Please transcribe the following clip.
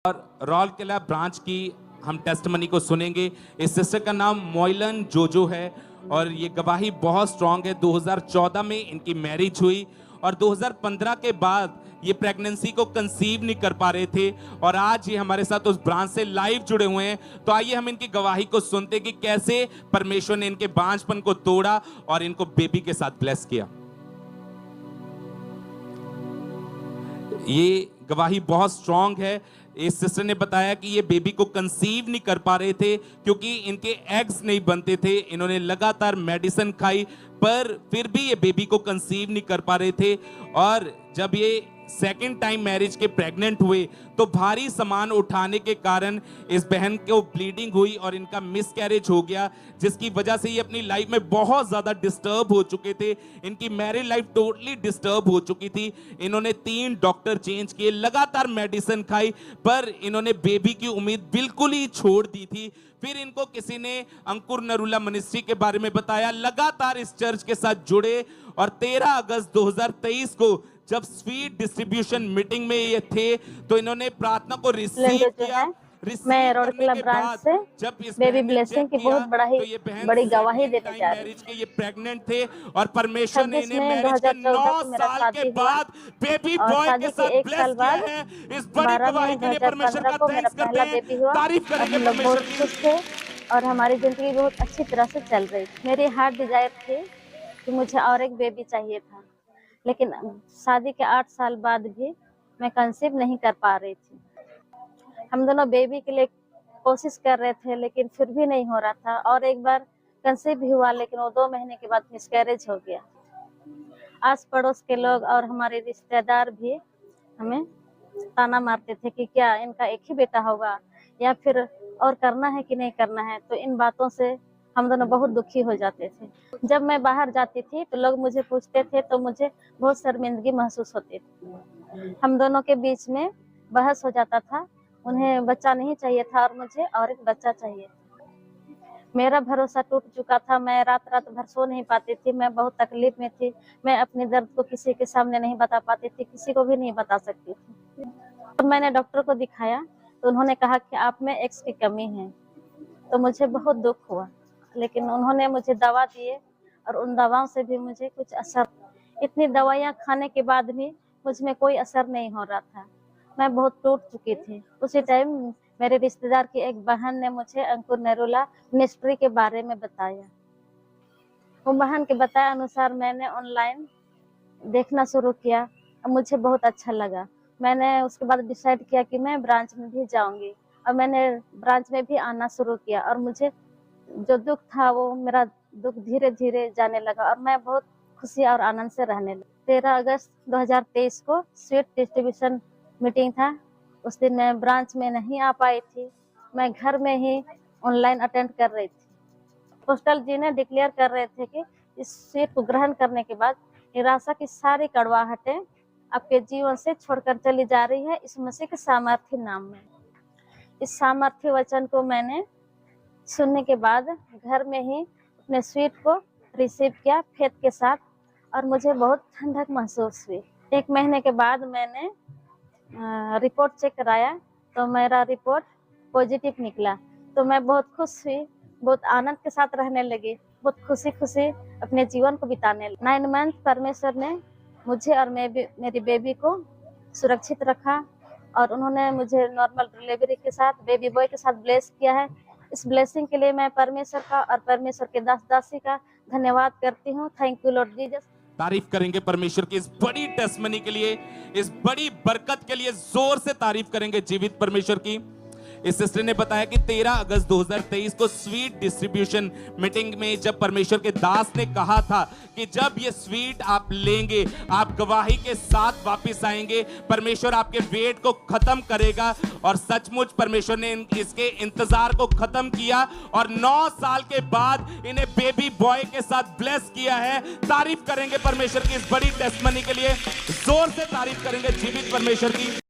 और राउरकेला ब्रांच की हम टेस्टमनी को सुनेंगे। इस सिस्टर का नाम मोइलन जोजो है और ये गवाही बहुत स्ट्रांग है। 2014 में इनकी मैरिज हुई और 2015 के बाद ये प्रेगनेंसी को कंसीव नहीं कर पा रहे थे और आज ये हमारे साथ उस ब्रांच से लाइव जुड़े हुए हैं। तो आइए हम इनकी गवाही को सुनते कि कैसे परमेश्वर ने इनके बांझपन को तोड़ा और इनको बेबी के साथ ब्लेस किया। ये गवाही बहुत स्ट्रांग है। इस सिस्टर ने बताया कि ये बेबी को कंसीव नहीं कर पा रहे थे क्योंकि इनके एग्स नहीं बनते थे। इन्होंने लगातार मेडिसिन खाई पर फिर भी ये बेबी को कंसीव नहीं कर पा रहे थे और जब ये सेकेंड टाइम मैरिज के प्रेग्नेंट हुए तो भारी सामान उठाने के कारण इस बहन को ब्लीडिंग हुई और इनका मिसकैरेज हो गया, जिसकी वजह से ये अपनी लाइफ में बहुत ज्यादा डिस्टर्ब हो चुके थे। इनकी मैरिज लाइफ टोटली डिस्टर्ब हो चुकी थी। इन्होंने 3 डॉक्टर चेंज किए, लगातार मेडिसिन खाई पर इन्होंने बेबी की उम्मीद बिल्कुल ही छोड़ दी थी। फिर इनको किसी ने अंकुर नरूला मिनिस्ट्री के बारे में बताया, लगातार इस चर्च के साथ जुड़े और 13 अगस्त 2023 को जब स्वीट डिस्ट्रीब्यूशन मीटिंग में ये थे तो इन्होंने प्रार्थना को रिसीव किया। मैं राउरकेला ब्रांच से जब इस बेबी ब्लेसिंग की बहुत बड़ी गवाही देने जा रही हूं। ये प्रेग्नेंट थे और परमेश्वर ने इन्हें मैरिज के 9 साल के बाद बेबी बॉय के साथ ब्लेस किया है। इस बड़ी गवाही के लिए परमेश्वर का थैंक्स करते हैं, तारीफ करेंगे परमेश्वर की। और हमारी जिंदगी बहुत अच्छी तरह से चल रही। मेरी हार्ट डिजायर थी कि मुझे और एक बेबी चाहिए था, लेकिन शादी के 8 साल बाद भी मैं कंसीव नहीं कर पा रही थी। हम दोनों बेबी के लिए कोशिश कर रहे थे लेकिन फिर भी नहीं हो रहा था और एक बार कंसीव भी हुआ लेकिन वो 2 महीने के बाद मिसकैरेज हो गया। आस पड़ोस के लोग और हमारे रिश्तेदार भी हमें ताना मारते थे कि क्या इनका एक ही बेटा होगा या फिर और करना है कि नहीं करना है। तो इन बातों से हम दोनों बहुत दुखी हो जाते थे। जब मैं बाहर जाती थी तो लोग मुझे पूछते थे तो मुझे बहुत शर्मिंदगी महसूस होती थी। हम दोनों के बीच में बहस हो जाता था। उन्हें बच्चा नहीं चाहिए था और मुझे और एक बच्चा चाहिए। मेरा भरोसा टूट चुका था। मैं रात रात भर सो नहीं पाती थी। मैं बहुत तकलीफ में थी। मैं अपने दर्द को किसी के सामने नहीं बता पाती थी, किसी को भी नहीं बता सकती थी। तो मैंने डॉक्टर को दिखाया तो उन्होंने कहा कि आप में एक्स की कमी है। तो मुझे बहुत दुख हुआ, लेकिन उन्होंने मुझे दवा दिए और उन दवाओं से भी मुझे कुछ असर। इतनी दवाइयाँ खाने के बाद भी मुझ में कोई असर नहीं हो रहा था। मैं बहुत टूट चुकी थी। उसी टाइम मेरे रिश्तेदार की एक बहन ने मुझे अंकुर नरूला मिनिस्ट्री के बारे में बताया। वो बहन के बताए अनुसार मैंने ऑनलाइन देखना शुरू किया और मुझे बहुत अच्छा लगा। मैंने उसके बाद डिसाइड किया कि मैं ब्रांच में भी जाऊंगी और मैंने ब्रांच में भी आना शुरू किया और मुझे जो दुख था वो मेरा दुख धीरे धीरे जाने लगा और मैं बहुत खुशी और आनंद से रहने लगी। 13 अगस्त 2023 को स्वीट डिस्ट्रीब्यूशन मीटिंग था। उस दिन मैं ब्रांच में नहीं आ पाई थी। मैं घर में ही ऑनलाइन अटेंड कर रही थी। पोस्टल जी ने डिक्लेयर कर रहे थे कि इस स्वीट को ग्रहण करने के बाद निराशा की सारी कड़वाहटें आपके जीवन से छोड़कर चली जा रही है, इस मसीह के सामर्थ्य नाम में। इस सामर्थ्य वचन को मैंने सुनने के बाद घर में ही अपने स्वीट को रिसीव किया फेथ के साथ और मुझे बहुत ठंडक महसूस हुई। 1 महीने के बाद मैंने रिपोर्ट चेक कराया तो मेरा रिपोर्ट पॉजिटिव निकला। तो मैं बहुत खुश हुई, बहुत आनंद के साथ रहने लगी, बहुत खुशी खुशी अपने जीवन को बिताने लगी। 9 मंथ परमेश्वर ने मुझे और मेरी बेबी को सुरक्षित रखा और उन्होंने मुझे नॉर्मल डिलीवरी के साथ बेबी बॉय के साथ ब्लेस किया है। इस ब्लेसिंग के लिए मैं परमेश्वर का और परमेश्वर के दास दासी का धन्यवाद करती हूँ। Thank you Lord Jesus. तारीफ करेंगे परमेश्वर की इस बड़ी टेस्टमनी के लिए, इस बड़ी बरकत के लिए जोर से तारीफ करेंगे जीवित परमेश्वर की। इस सिस्टर ने बताया कि 13 अगस्त 2023 को स्वीट डिस्ट्रीब्यूशन मीटिंग में जब परमेश्वर के दास ने कहा था कि जब ये स्वीट आप लेंगे आप गवाही के साथ वापस आएंगे, परमेश्वर आपके वेट को खत्म करेगा और सचमुच परमेश्वर ने इसके इंतजार को खत्म किया और 9 साल के बाद इन्हें बेबी बॉय के साथ ब्लेस किया है। तारीफ करेंगे परमेश्वर की इस बड़ी टेस्टमनी के लिए, जोर से तारीफ करेंगे जीवित परमेश्वर की।